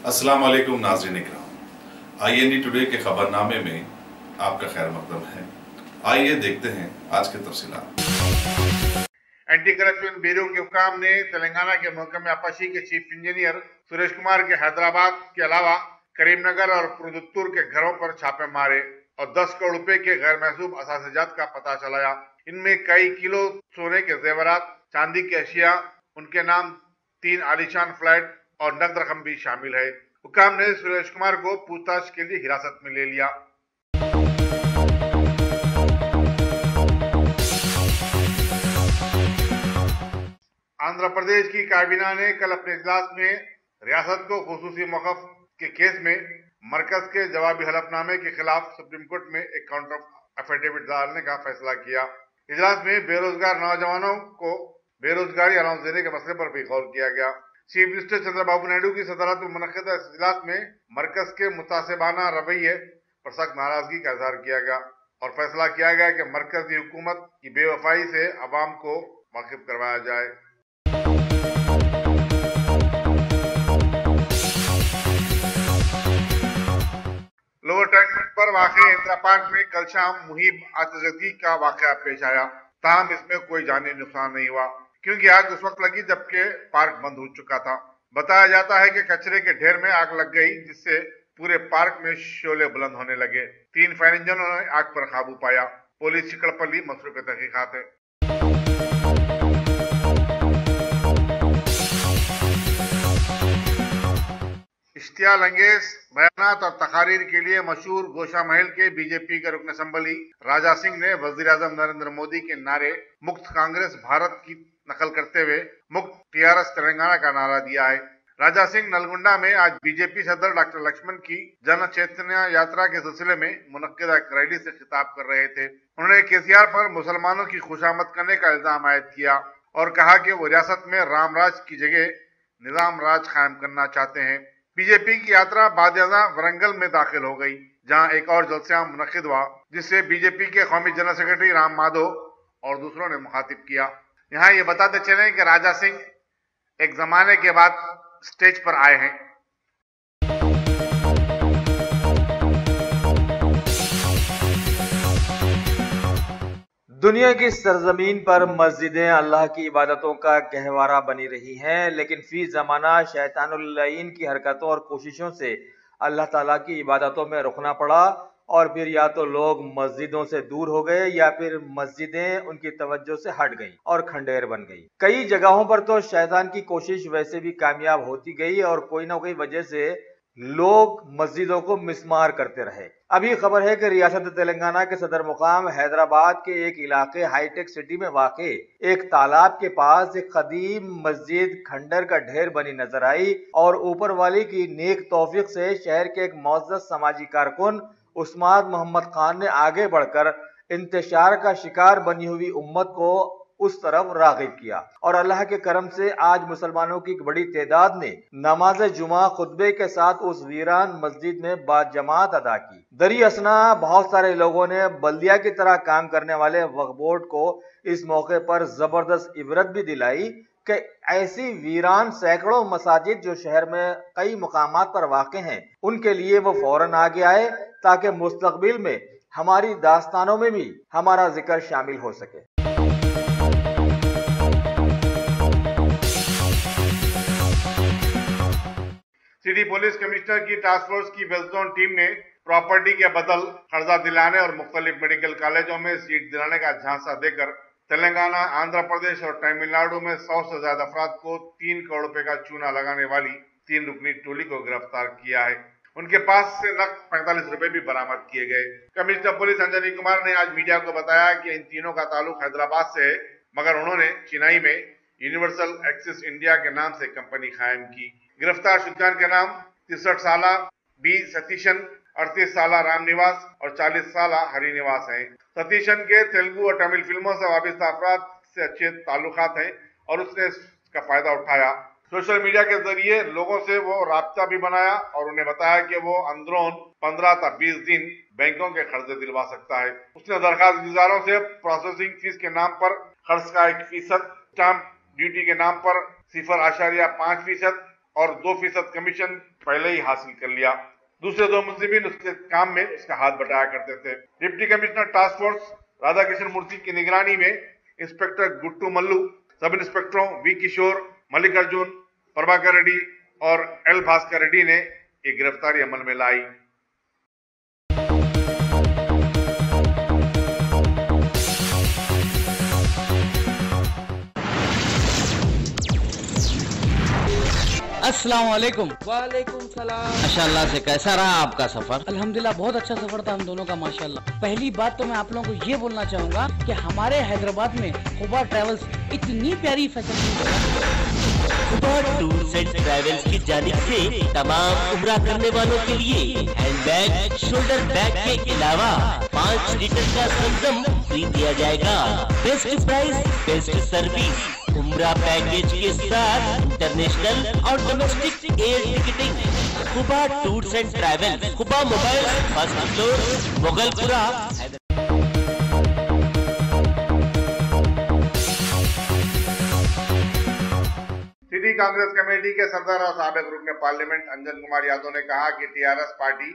अस्सलाम वालेकुम नाज़रीन इकराम। IND टुडे के खबरनामे में आपका खैर मकदम है। आइए देखते हैं आज के तफसीलात। एंटी करप्शन ब्यूरो के हुकाम ने तेलंगाना के महकमे आपाशी के चीफ इंजीनियर सुरेश कुमार के हैदराबाद के अलावा करीमनगर और पुदुत्तूर के घरों पर छापे मारे और 10 करोड़ रुपए के गैर महसूब असाजात का पता चलाया। इनमें कई किलो सोने के जेवरात, चांदी की अशिया, उनके नाम 3 आलीशान फ्लैट और नकद रकम भी शामिल है। हुकाम ने सुरेश कुमार को पूछताछ के लिए हिरासत में ले लिया। आंध्र प्रदेश की काबीना ने कल अपने इजलास में रियासत को खुसूसी मौकफ के केस में मरकज के जवाबी हलफनामे के खिलाफ सुप्रीम कोर्ट में एक काउंटर एफिडेविट डालने का फैसला किया। इजलास में बेरोजगार नौजवानों को बेरोजगारी अलाउंस देने के मसले पर भी गौर किया गया। चीफ मिनिस्टर चंद्रबाबू नायडू की सदारत में मुनक्किद इस इजलास में मरकज के मुतासिबाना रवैये पर सख्त नाराजगी का इजहार किया गया और फैसला किया गया कि मरकजी हुकूमत की बेवफाई से अवाम को वाकिफ करवाया जाए। लोअर टैंकमेंट पर वाक़े इंदिरा पार्क में कल शाम मुहिम आतिशबाजी का वाक़या पेश आया। ताहम इसमें कोई जानी नुकसान नहीं हुआ क्योंकि आग उस वक्त लगी जबकि पार्क बंद हो चुका था। बताया जाता है कि कचरे के ढेर में आग लग गई जिससे पूरे पार्क में शोले बुलंद होने लगे। 3 फायर इंजनों ने आग पर काबू पाया। पुलिस चिकड़पल्ली मसरूफ तहकीकात है। इश्तियाल अंगेज बयानात और तकारीर के लिए मशहूर गोशा महल के बीजेपी के रुकन असम्बली राजा सिंह ने वजीर आजम नरेंद्र मोदी के नारे मुक्त कांग्रेस भारत की नकल करते हुए मुक्त TRS तेलंगाना का नारा दिया है। राजा सिंह नलगुंडा में आज बीजेपी सदर डॉक्टर लक्ष्मण की जन चैतन्य यात्रा के सिलसिले में मुनक्किदा एक रैली से खिताब कर रहे थे। उन्होंने KCR पर मुसलमानों की खुशामद करने का इल्जाम आयद किया और कहा कि वो रियासत में रामराज की जगह निजाम राज कायम करना चाहते हैं। बीजेपी की यात्रा बादशाह वरंगल में दाखिल हो गई जहां एक और जलसा मुनक्किद हुआ जिससे बीजेपी के कौमी जनरल सेक्रेटरी राम माधव और दूसरों ने मुखातिब किया। यहाँ ये बताते चले कि राजा सिंह एक जमाने के बाद स्टेज पर आए हैं। दुनिया की सरजमीन पर मस्जिदें अल्लाह की इबादतों का गहवारा बनी रही हैं, लेकिन फी ज़माना शैतानुल लईन की हरकतों और कोशिशों से अल्लाह ताला की इबादतों में रुकना पड़ा और फिर या तो लोग मस्जिदों से दूर हो गए या फिर मस्जिदें उनकी तवज्जो से हट गई और खंडेर बन गई। कई जगहों पर तो शैतान की कोशिश वैसे भी कामयाब होती गई और कोई ना कोई वजह से लोग मस्जिदों को मिस्मार करते रहे। अभी खबर है कि रियासत तेलंगाना के सदर मुकाम हैदराबाद के एक इलाके हाईटेक सिटी में वाक़े एक तालाब के पास एक कदीम मस्जिद खंडर का ढेर बनी नजर आई और ऊपर वाली की नेक तौफीक से शहर के एक मुअज़्ज़ज़ समाजी कारकुन उस्मान मोहम्मद खान ने आगे बढ़कर इंतशार का शिकार बनी हुई उम्मत को उस तरफ राग़िब किया और अल्लाह के करम से आज मुसलमानों की एक बड़ी तादाद ने नमाज जुमा खुतबे के साथ उस वीरान मस्जिद में बाजमात अदा की। दरी असना बहुत सारे लोगों ने बल्दिया की तरह काम करने वाले वक्फ बोर्ड को इस मौके पर जबरदस्त इबरत भी दिलाई कि ऐसी वीरान सैकड़ों मसाजिद जो शहर में कई मुकामात पर वाक़े हैं उनके लिए वो फौरन आगे आए ताकि मुस्तकबिल में हमारी दास्तानों में भी हमारा जिक्र शामिल हो सके। सिटी पुलिस कमिश्नर की टास्क फोर्स की वेस्ट जोन टीम ने प्रॉपर्टी के बदल कर्जा दिलाने और मुख्तलिफ मेडिकल कॉलेजों में सीट दिलाने का झांसा देकर तेलंगाना, आंध्र प्रदेश और तमिलनाडु में 100 से ज्यादा अफराद को 3 करोड़ रुपए का चूना लगाने वाली 3 रुकनी टोली को गिरफ्तार किया है। उनके पास से नकद 45 रुपए भी बरामद किए गए। कमिश्नर पुलिस अंजनी कुमार ने आज मीडिया को बताया कि इन तीनों का ताल्लुक हैदराबाद से है, मगर उन्होंने चेन्नई में यूनिवर्सल एक्सिस इंडिया के नाम से कंपनी कायम की। गिरफ्तार शुजान के नाम 63 साला बी सतीशन, 38 साला रामनिवास और 40 साला हरिनिवास हैं। सतीशन के तेलुगु और तमिल फिल्मों से वाबिस्ता अफराद से अच्छे ताल्लुकात हैं और उसने इसका फायदा उठाया। सोशल मीडिया के जरिए लोगों से वो राब्ता भी बनाया और उन्हें बताया कि वो अंदरून 15 से 20 दिन बैंकों के कर्जे दिलवा सकता है। उसने दरखास्त गुजारों से प्रोसेसिंग फीस के नाम पर खर्च का 1%, स्टाम्प ड्यूटी के नाम पर 0.5% और 2% कमीशन पहले ही हासिल कर लिया। दूसरे 2 मुलजिमीन उसके काम में उसका हाथ बटाया करते थे। Deputy commissioner task force Radhakrishna Murthy की निगरानी में इंस्पेक्टर गुट्टू मल्लू, सब इंस्पेक्टरों वी किशोर, मल्लिकार्जुन, प्रभाकर रेड्डी और एल भास्कर रेड्डी ने ये गिरफ्तारी अमल में लाई। अस्सलाम वालेकुम। वालेकुम सलाम। माशाल्लाह से कैसा रहा आपका सफर? अल्हम्दुलिल्लाह बहुत अच्छा सफर था हम दोनों का माशाल्लाह। पहली बात तो मैं आप लोगों को ये बोलना चाहूँगा कि हमारे हैदराबाद में खुबा ट्रैवल्स इतनी प्यारी facility Khuba tours and travels की जानिब से तमाम उम्रा करने वालों के लिए हैंडबैग, शोल्डर बैग के अलावा 5 लीटर का संगम फ्री दिया जाएगा। बेस्ट प्राइस, बेस्ट सर्विस, उम्रा पैकेज के साथ इंटरनेशनल और domestic air ticketing. Khuba tours and travels, Khuba mobile, first floor, Mughalpura. City Congress committee के सदर और साबिक रुकने पार्लियामेंट अंजन कुमार यादव ने कहा कि टीआरएस पार्टी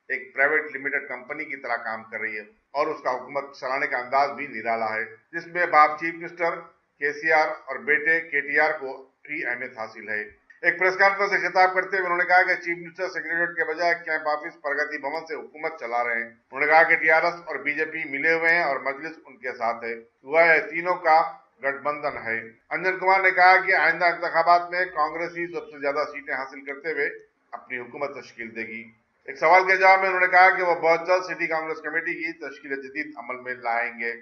एक प्राइवेट लिमिटेड कंपनी की तरह काम कर रही है और उसका हुकूमत चलाने का अंदाज भी निराला है, जिसमें बाप चीफ मिनिस्टर केसीआर और बेटे केटीआर को भी अहमियत हासिल है। एक प्रेस कॉन्फ्रेंस से खिताब करते हुए उन्होंने कहा कि चीफ मिनिस्टर सेक्रेटरीट के बजाय कैंप ऑफिस प्रगति भवन से हुकूमत चला रहे हैं। उन्होंने कहा कि टीआरएस और बीजेपी मिले हुए हैं और मजलिस उनके साथ है, वह तीनों का गठबंधन है। अंजन कुमार ने कहा कि आइंदा इंतखाबात में कांग्रेस ही सबसे ज्यादा सीटें हासिल करते हुए अपनी हुकूमत तश्कील देगी। एक सवाल के जवाब में उन्होंने कहा कि वो बहुत जल्द सिटी कांग्रेस कमेटी की तश्कील जदीद अमल में लाएंगे।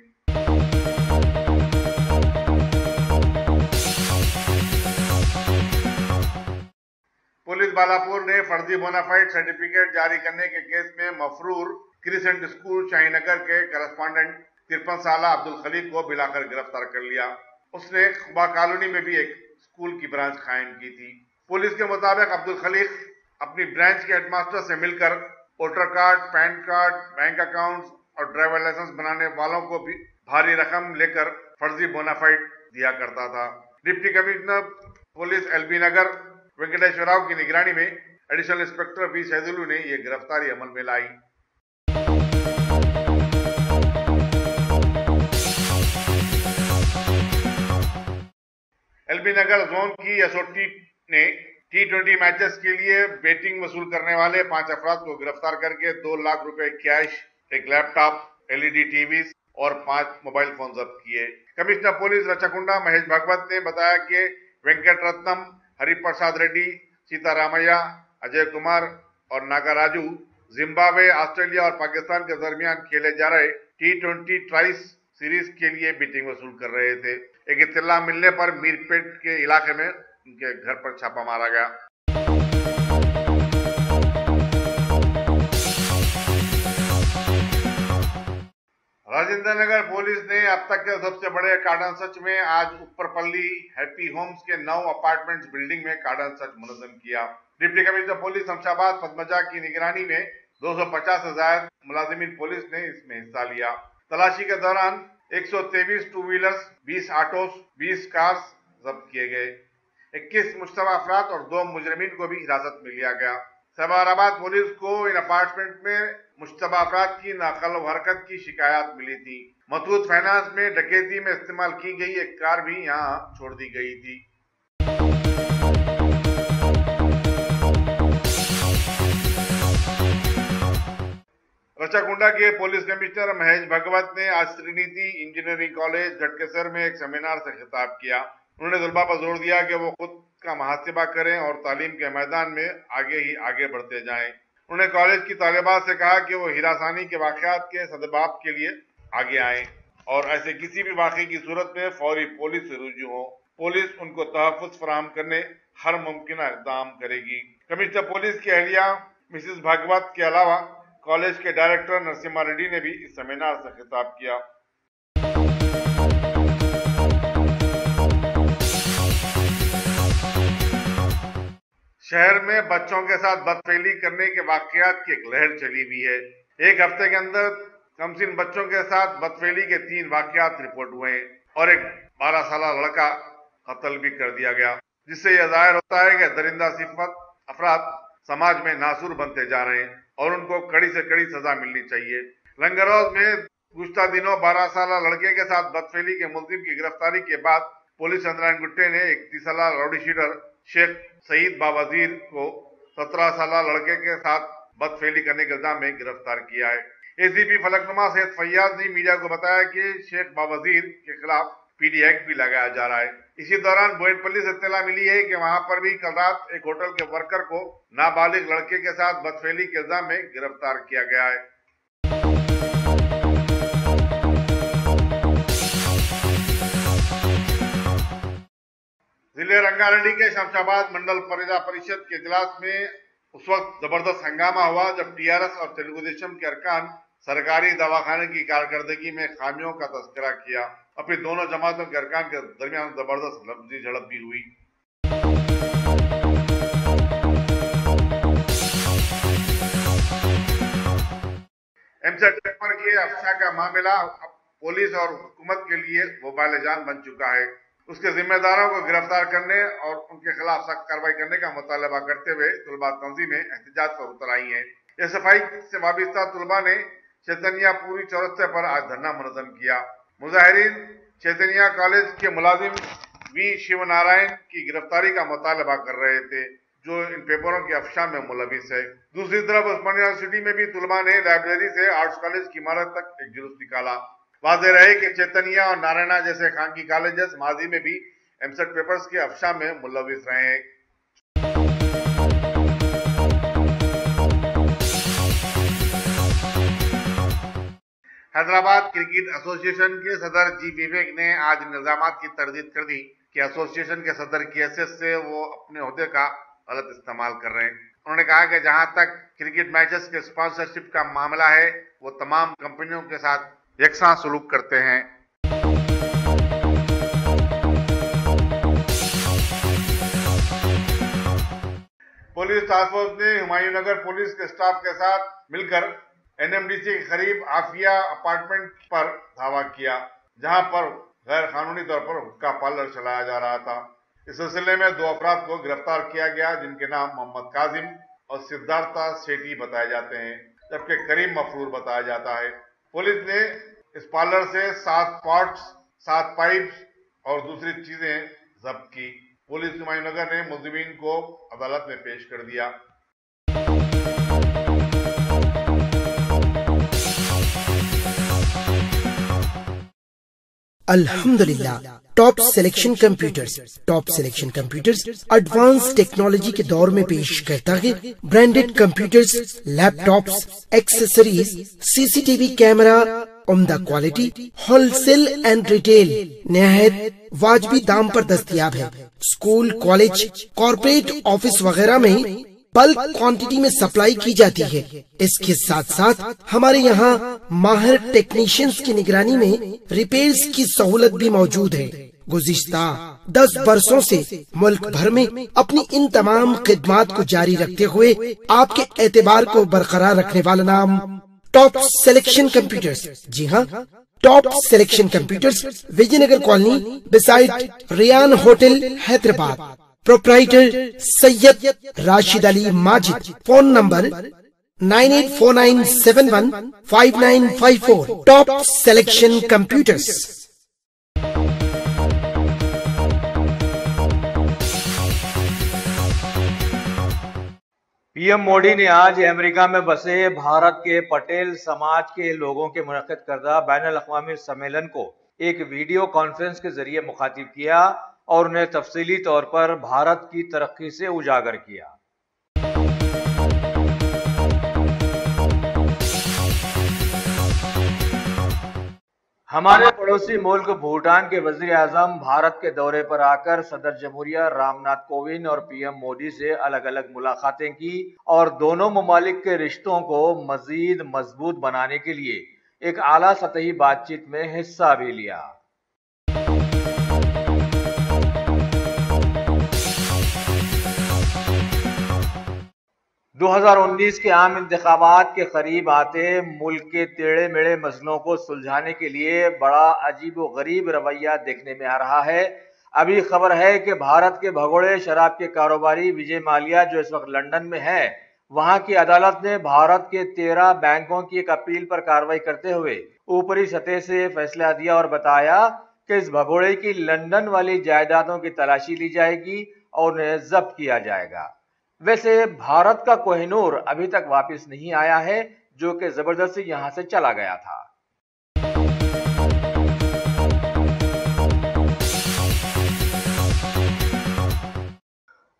पुलिस बालापुर ने फर्जी बोनाफाइड सर्टिफिकेट जारी करने के केस में मफरूर क्रिसेंट स्कूल शाहीनगर के करस्पॉन्डेंट 53 साल अब्दुल खलीक को बुलाकर गिरफ्तार कर लिया। उसने खुबा कॉलोनी में भी एक स्कूल की ब्रांच कायम की थी। पुलिस के मुताबिक अब्दुल खलीक अपनी ब्रांच के हेडमास्टर से मिलकर voter card, pan card, bank accounts और ड्राइवर लाइसेंस बनाने वालों को भी भारी रकम लेकर फर्जी बोनाफाइड दिया करता था। डिप्टी कमिश्नर पुलिस एलबी नगर वेंकटेश्वर राव की निगरानी में एडिशनल इंस्पेक्टर वी सैदुलू ने यह गिरफ्तारी अमल में लाई। एलबी नगर जोन की एसओटी ने T20 मैचेस के लिए बेटिंग वसूल करने वाले 5 अफराद को गिरफ्तार करके 2 लाख रुपए कैश, एक लैपटॉप, एलईडी टीवी और 5 मोबाइल फोन जब्त किए। कमिश्नर पुलिस रचकुंडा महेश भागवत ने बताया कि वेंकट रत्नम, हरिप्रसाद रेड्डी, सीतारामैया, अजय कुमार और नागाराजू जिम्बाब्वे, ऑस्ट्रेलिया और पाकिस्तान के दरमियान खेले जा रहे T20 ट्राइस सीरीज के लिए बेटिंग वसूल कर रहे थे। एक इत्तला मिलने पर मीरपेट के इलाके में उनके घर पर छापा मारा गया। राजेंद्र नगर पुलिस ने अब तक के सबसे बड़े कार्डन सर्च में आज ऊपरपल्ली हैप्पी होम्स के 9 अपार्टमेंट्स बिल्डिंग में कार्डन सर्च मुनज़्ज़म किया। Deputy commissioner police Shamshabad Padmaja की निगरानी में 250 से ज्यादा मुलाजिमीन पुलिस ने इसमें हिस्सा लिया। तलाशी के दौरान 123 टू व्हीलर्स, 20 ऑटोस, 20 कार्स जब्त किए गए। 21 मुश्तबा अफराद और 2 मुजरिमीन को भी हिरासत में लिया गया। सबाराबाद पुलिस को इन अपार्टमेंट में मुश्तबा अफराद की नाकल हरकत की शिकायत मिली थी। मथूट फाइनेंस में डकैती में इस्तेमाल की गई एक कार भी यहाँ छोड़ दी गई थी। रचाकुंडा के पुलिस कमिश्नर महेश भागवत ने आज श्रीनिधि इंजीनियरिंग कॉलेज गटकेसर में एक सेमिनार से खिताब किया। उन्होंने तलबा पर जोर दिया कि वो खुद का मुहासिबा करें और तालीम के मैदान में आगे बढ़ते जाएं। उन्होंने कॉलेज की तालिबात से कहा कि वो हिरासानी के वाक़यात के सदबाब के लिए आगे आएं और ऐसे किसी भी वाक़े की सूरत में फौरी पुलिस से रुजू हो। पुलिस उनको तहफ़्फ़ुज़ फराहम करने हर मुमकिन इक़दाम करेगी। कमिश्नर पुलिस की अहलिया मिसेस भागवत के अलावा कॉलेज के डायरेक्टर नरसिम्हा रेड्डी ने भी इस सेमिनार से खिताब किया। शहर में बच्चों के साथ बदफेली करने के वाकयात की एक लहर चली हुई है। एक हफ्ते के अंदर कमसिन बच्चों के साथ बदफेली के 3 वाकयात रिपोर्ट हुए हैं और एक 12 साल लड़का कत्ल भी कर दिया गया। जिससे यह जाहिर होता है कि दरिंदा सिफत अफराद समाज में नासूर बनते जा रहे हैं और उनको कड़ी से कड़ी सजा मिलनी चाहिए। लंगरौज में गुज़श्ता दिनों 12 साल लड़के के साथ बदफेली के मुलजिम की गिरफ्तारी के बाद पुलिस चंद्रायन गुट्टे ने 31 साल राउडी शीटर शेख सईद बावजीर को 17 साल लड़के के साथ बदफेली करने के इल्जाम में गिरफ्तार किया है। एसीपी फलकनुमा सैयद फैयाज ने मीडिया को बताया कि शेख बावजीर के खिलाफ पीडी एक्ट भी लगाया जा रहा है। इसी दौरान बोयनपल्ली से इत्तला मिली है कि वहां पर भी कल रात एक होटल के वर्कर को नाबालिग लड़के के साथ बदफेली के इल्जाम में गिरफ्तार किया गया है। जिले रंगारेड्डी के शमशाबाद मंडल प्रजा परिषद के इजलास में उस वक्त जबरदस्त हंगामा हुआ जब टीआरएस और तेलुगु देशम के अरकान सरकारी दवाखाने की कारकर्दगी में खामियों का तस्करा किया। अपनी दोनों जमातों के अरकान के दरमियान जबरदस्त लफ्जी झड़प भी हुई। एमसेट पेपर के अफसा का मामला पुलिस और हुकूमत के लिए वबाल जान बन चुका है। उसके जिम्मेदारों को गिरफ्तार करने और उनके खिलाफ सख्त कार्रवाई करने का मुतालबा करते हुए तुलबा तंजीमें एहतजाज पर उतर आई हैं। एसएफआई से वाबस्ता तुलबा ने चैतन्या पूरी चौरस्ते पर आज धरना मुनज़्ज़म किया। मुजाहिरीन चैतन्या कॉलेज के मुलाजिम वी शिवनारायण की गिरफ्तारी का मुतालबा कर रहे थे, जो इन पेपरों के अफशा में मुलविस है। दूसरी तरफ उस्मानिया यूनिवर्सिटी में भी तुलबा ने लाइब्रेरी से आर्ट्स कॉलेज की इमारत तक एक जुलूस निकाला। वाज़ेह रहे कि चैतन्या और नारायणा जैसे खानगी कॉलेजेस माजी में भी एमसेट पेपर्स के अफशा में मुलविस रहे हैं। हैदराबाद क्रिकेट एसोसिएशन के सदर जी विवेक ने आज निजामात की तरदीद कर दी कि एसोसिएशन के सदर की हैसियत से वो अपने ओहदे का गलत इस्तेमाल कर रहे हैं। उन्होंने कहा कि जहां तक क्रिकेट मैचेस के स्पॉन्सरशिप का मामला है, वो तमाम कंपनियों के साथ यकसा सलूक करते हैं। पुलिस टास्क फोर्स ने हुमायूं नगर पुलिस के स्टाफ के साथ मिलकर एनएमडीसी के करीब आफिया अपार्टमेंट पर धावा किया, जहां पर गैर कानूनी तौर पर हुक्का पार्लर चलाया जा रहा था। इस सिलसिले में 2 अफराद को गिरफ्तार किया गया, जिनके नाम मोहम्मद काजिम और सिद्धार्था सेठी बताए जाते हैं, जबकि करीम मफरूर बताया जाता है। पुलिस ने इस पार्लर से 7 पॉट्स, 7 पाइप्स और दूसरी चीजें जब्त की। पुलिस हुमायूं नगर ने मुलजिमीन को अदालत में पेश कर दिया। अल्हम्दुलिल्लाह, top selection computers advance technology के दौर में पेश करता है branded computers, laptops, accessories, CCTV camera, उम्दा क्वालिटी, होलसेल एंड रिटेल निहायत वाजबी दाम पर दस्तयाब है। स्कूल, कॉलेज, कॉर्पोरेट ऑफिस वगैरह में बल्क क्वांटिटी में सप्लाई की जाती है। इसके साथ साथ हमारे यहाँ माहिर टेक्नीशियंस की निगरानी में रिपेयर्स की सहूलत भी मौजूद है। गुज़िश्ता 10 बरसों से मुल्क भर में अपनी इन तमाम खिदमात को जारी रखते हुए आपके एतबार को बरकरार रखने वाला नाम टॉप सिलेक्शन कंप्यूटर्स। जी हाँ, top selection computers, Vijayanagar colony beside Riyan hotel, Hyderabad. Proprietor Syed Rashid Ali Majid. Phone number 9849715954। Top selection computers. PM Modi ने आज अमेरिका में बसे भारत के पटेल समाज के लोगों के मुनक्किद करदा बैनुल अक़वामी सम्मेलन को एक वीडियो कॉन्फ्रेंस के जरिए मुखातिब किया और उन्हें तफसीली तौर पर भारत की तरक्की से उजागर किया। हमारे पड़ोसी मुल्क भूटान के वजीर आजम भारत के दौरे पर आकर सदर जमहूरिया रामनाथ कोविंद और पीएम मोदी से अलग अलग मुलाकातें की और दोनों ममालिक के रिश्तों को मजीद मजबूत बनाने के लिए एक आला सतही बातचीत में हिस्सा भी लिया। दो 2019 के आम इंतखाबात के करीब आते मुल्क के टेढ़े मेढ़े मसलों को सुलझाने के लिए बड़ा अजीब व गरीब रवैया देखने में आ रहा है। अभी खबर है कि भारत के भगोड़े शराब के कारोबारी विजय माल्या जो इस वक्त लंदन में है, वहां की अदालत ने भारत के 13 बैंकों की एक अपील पर कार्रवाई करते हुए ऊपरी सतह से फैसला दिया और बताया कि इस भगोड़े की लंदन वाली जायदादों की तलाशी ली जाएगी और उन्हें जब्त किया जाएगा। वैसे भारत का कोहिनूर अभी तक वापस नहीं आया है, जो कि जबरदस्ती यहां से चला गया था।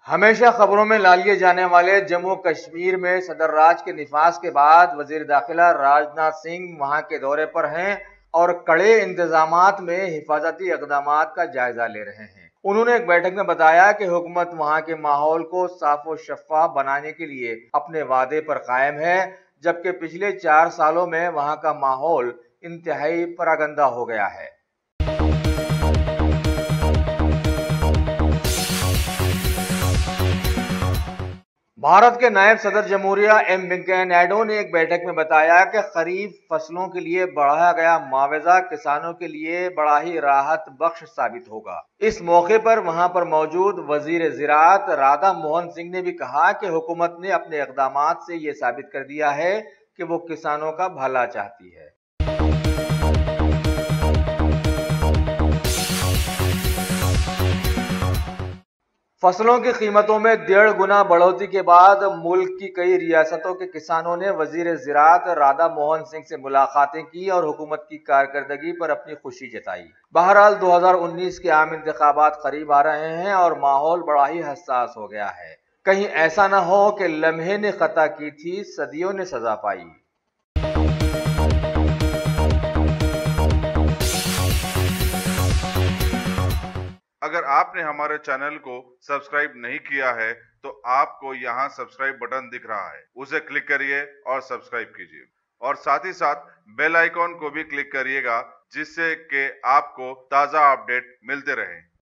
हमेशा खबरों में ला लिए जाने वाले जम्मू कश्मीर में सदर राज के निफाज के बाद वजीर दाखिला राजनाथ सिंह वहां के दौरे पर हैं और कड़े इंतजामात में हिफाजती इक़दामात का जायजा ले रहे हैं। उन्होंने एक बैठक में बताया कि हुकूमत वहां के माहौल को साफ और शफाफ बनाने के लिए अपने वादे पर कायम है, जबकि पिछले 4 सालों में वहां का माहौल इंतहाई परागंदा हो गया है। भारत के नायब सदर जमहूरिया एम वेंकैया नायडू ने एक बैठक में बताया कि खरीफ फसलों के लिए बढ़ाया गया मुआवजा किसानों के लिए बड़ा ही राहत बख्श साबित होगा। इस मौके पर वहां पर मौजूद वजीर ज़राअत राधा मोहन सिंह ने भी कहा कि हुकूमत ने अपने इक़दामात से ये साबित कर दिया है कि वो किसानों का भला चाहती है। फसलों की कीमतों में 1.5 गुना बढ़ोतरी के बाद मुल्क की कई रियासतों के किसानों ने वजीर ज़राअत राधा मोहन सिंह से मुलाकातें की और हुकूमत की कारकर्दगी पर अपनी खुशी जताई। बहरहाल 2019 के आम इंतखाबात करीब आ रहे हैं और माहौल बड़ा ही हसास हो गया है। कहीं ऐसा न हो कि लम्हे ने खता की थी, सदियों ने सजा पाई। अगर आपने हमारे चैनल को सब्सक्राइब नहीं किया है तो आपको यहाँ सब्सक्राइब बटन दिख रहा है, उसे क्लिक करिए और सब्सक्राइब कीजिए और साथ ही साथ बेल आइकॉन को भी क्लिक करिएगा, जिससे कि आपको ताज़ा अपडेट मिलते रहें।